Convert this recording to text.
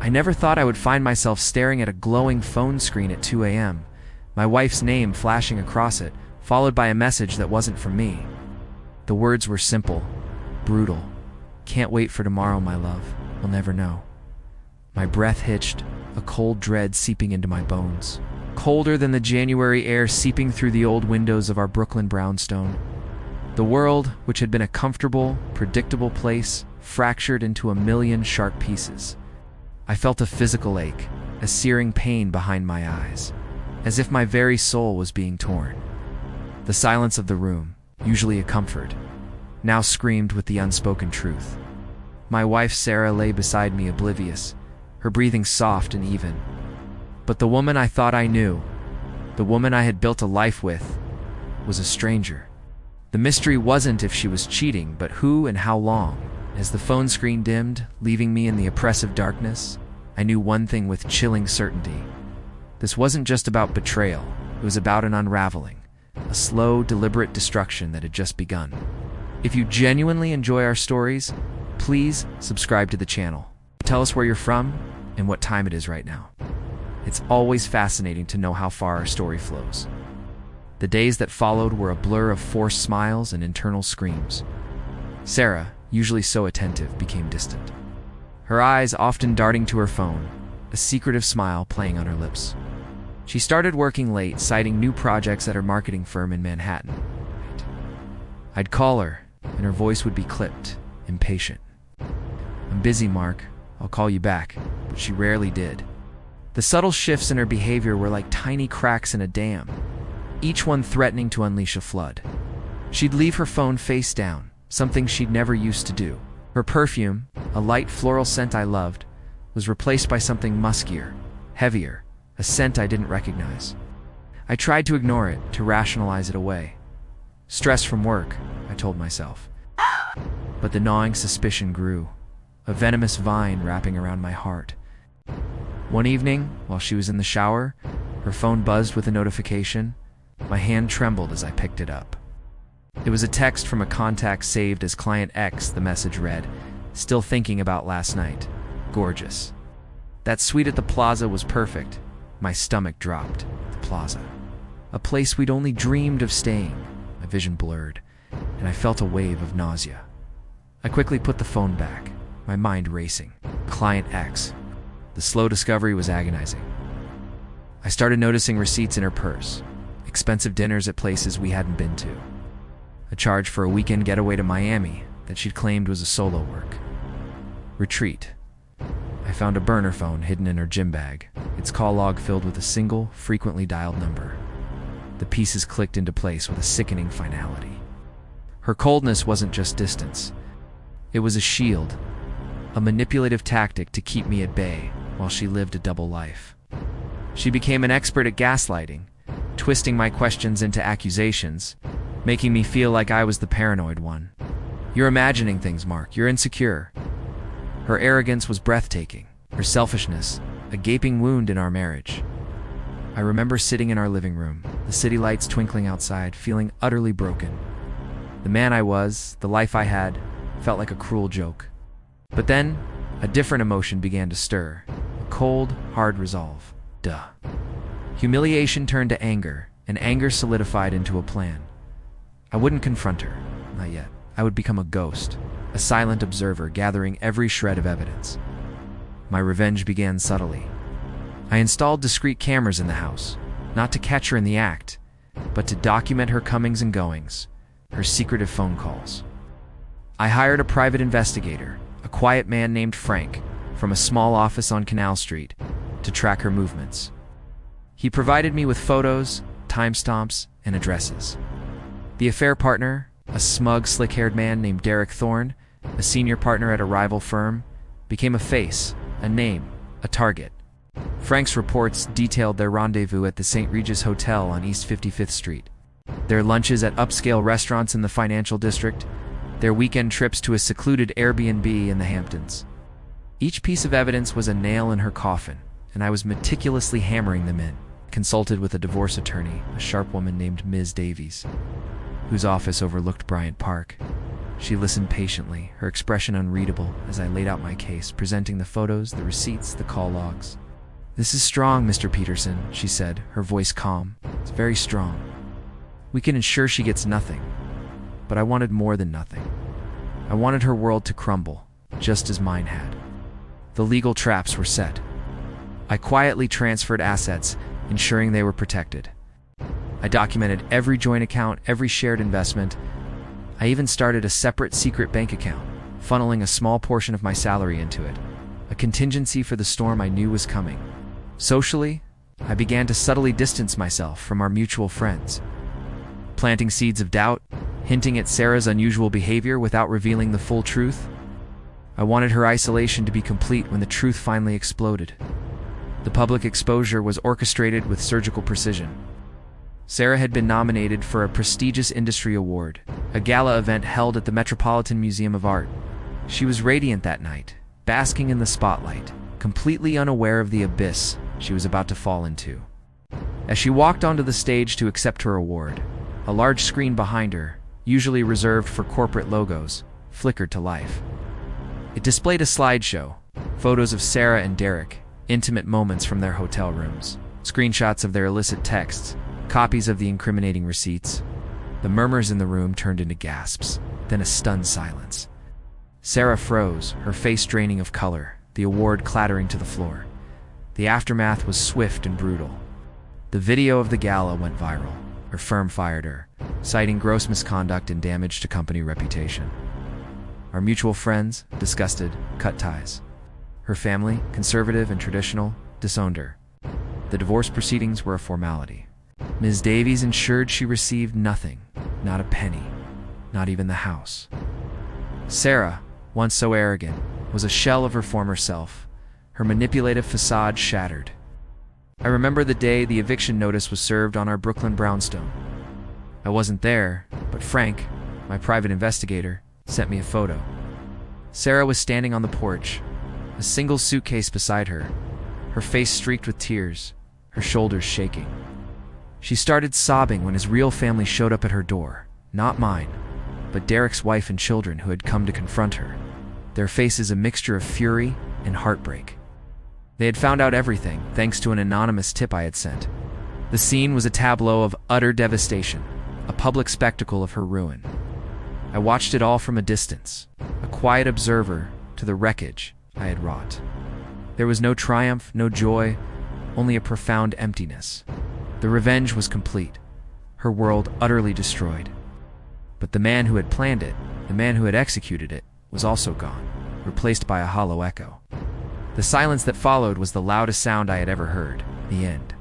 I never thought I would find myself staring at a glowing phone screen at 2 a.m., my wife's name flashing across it, followed by a message that wasn't from me. The words were simple, brutal. "Can't wait for tomorrow, my love. We'll never know." My breath hitched, a cold dread seeping into my bones. Colder than the January air seeping through the old windows of our Brooklyn brownstone. The world, which had been a comfortable, predictable place, fractured into a million sharp pieces. I felt a physical ache, a searing pain behind my eyes, as if my very soul was being torn. The silence of the room, usually a comfort, now screamed with the unspoken truth. My wife Sarah lay beside me oblivious, her breathing soft and even. But the woman I thought I knew, the woman I had built a life with, was a stranger. The mystery wasn't if she was cheating, but who and how long. As the phone screen dimmed, leaving me in the oppressive darkness, I knew one thing with chilling certainty. This wasn't just about betrayal, it was about an unraveling, a slow, deliberate destruction that had just begun. If you genuinely enjoy our stories, please subscribe to the channel. Tell us where you're from and what time it is right now. It's always fascinating to know how far our story flows. The days that followed were a blur of forced smiles and internal screams. Sarah, usually so attentive, became distant. Her eyes often darting to her phone, a secretive smile playing on her lips. She started working late, citing new projects at her marketing firm in Manhattan. I'd call her, and her voice would be clipped, impatient. "I'm busy, Mark. I'll call you back," but she rarely did. The subtle shifts in her behavior were like tiny cracks in a dam, each one threatening to unleash a flood. She'd leave her phone face down, something she'd never used to do. Her perfume, a light floral scent I loved, was replaced by something muskier, heavier, a scent I didn't recognize. I tried to ignore it, to rationalize it away. Stress from work, I told myself. But the gnawing suspicion grew, a venomous vine wrapping around my heart. One evening, while she was in the shower, her phone buzzed with a notification. My hand trembled as I picked it up. It was a text from a contact saved as Client X. The message read, "Still thinking about last night. Gorgeous." That suite at the plaza was perfect. My stomach dropped. The plaza. A place we'd only dreamed of staying. My vision blurred, and I felt a wave of nausea. I quickly put the phone back, my mind racing. Client X. The slow discovery was agonizing. I started noticing receipts in her purse, expensive dinners at places we hadn't been to, a charge for a weekend getaway to Miami that she'd claimed was a solo work. Retreat. I found a burner phone hidden in her gym bag, its call log filled with a single, frequently dialed number. The pieces clicked into place with a sickening finality. Her coldness wasn't just distance. It was a shield, a manipulative tactic to keep me at bay while she lived a double life. She became an expert at gaslighting, twisting my questions into accusations, making me feel like I was the paranoid one. "You're imagining things, Mark. You're insecure." Her arrogance was breathtaking, her selfishness, a gaping wound in our marriage. I remember sitting in our living room, the city lights twinkling outside, feeling utterly broken. The man I was, the life I had, felt like a cruel joke. But then, a different emotion began to stir, a cold, hard resolve. Humiliation turned to anger, and anger solidified into a plan. I wouldn't confront her, not yet. I would become a ghost, a silent observer gathering every shred of evidence. My revenge began subtly. I installed discreet cameras in the house, not to catch her in the act, but to document her comings and goings, her secretive phone calls. I hired a private investigator, a quiet man named Frank, from a small office on Canal Street, to track her movements. He provided me with photos, timestamps, and addresses. The affair partner, a smug, slick-haired man named Derek Thorne, a senior partner at a rival firm, became a face, a name, a target. Frank's reports detailed their rendezvous at the St. Regis Hotel on East 55th Street, their lunches at upscale restaurants in the financial district, their weekend trips to a secluded Airbnb in the Hamptons. Each piece of evidence was a nail in her coffin, and I was meticulously hammering them in. Consulted with a divorce attorney, a sharp woman named Ms. Davies, whose office overlooked Bryant Park. She listened patiently, her expression unreadable, as I laid out my case, presenting the photos, the receipts, the call logs. "This is strong, Mr. Peterson," she said, her voice calm. "It's very strong. We can ensure she gets nothing. But I wanted more than nothing. I wanted her world to crumble, just as mine had." The legal traps were set. I quietly transferred assets, ensuring they were protected. I documented every joint account, every shared investment. I even started a separate secret bank account, funneling a small portion of my salary into it, a contingency for the storm I knew was coming. Socially, I began to subtly distance myself from our mutual friends, planting seeds of doubt, hinting at Sarah's unusual behavior without revealing the full truth. I wanted her isolation to be complete when the truth finally exploded. The public exposure was orchestrated with surgical precision. Sarah had been nominated for a prestigious industry award, a gala event held at the Metropolitan Museum of Art. She was radiant that night, basking in the spotlight, completely unaware of the abyss she was about to fall into. As she walked onto the stage to accept her award, a large screen behind her, usually reserved for corporate logos, flickered to life. It displayed a slideshow, photos of Sarah and Derek, intimate moments from their hotel rooms, screenshots of their illicit texts, copies of the incriminating receipts. The murmurs in the room turned into gasps, then a stunned silence. Sarah froze, her face draining of color, the award clattering to the floor. The aftermath was swift and brutal. The video of the gala went viral. Her firm fired her, citing gross misconduct and damage to company reputation. Our mutual friends, disgusted, cut ties. Her family, conservative and traditional, disowned her. The divorce proceedings were a formality. Ms. Davies ensured she received nothing, not a penny, not even the house. Sarah, once so arrogant, was a shell of her former self, her manipulative facade shattered. I remember the day the eviction notice was served on our Brooklyn brownstone. I wasn't there, but Frank, my private investigator, sent me a photo. Sarah was standing on the porch, a single suitcase beside her, her face streaked with tears, her shoulders shaking. She started sobbing when his real family showed up at her door, not mine, but Derek's wife and children who had come to confront her, their faces a mixture of fury and heartbreak. They had found out everything, thanks to an anonymous tip I had sent. The scene was a tableau of utter devastation, a public spectacle of her ruin. I watched it all from a distance, a quiet observer to the wreckage I had wrought. There was no triumph, no joy, only a profound emptiness. The revenge was complete, her world utterly destroyed. But the man who had planned it, the man who had executed it, was also gone, replaced by a hollow echo. The silence that followed was the loudest sound I had ever heard. The end.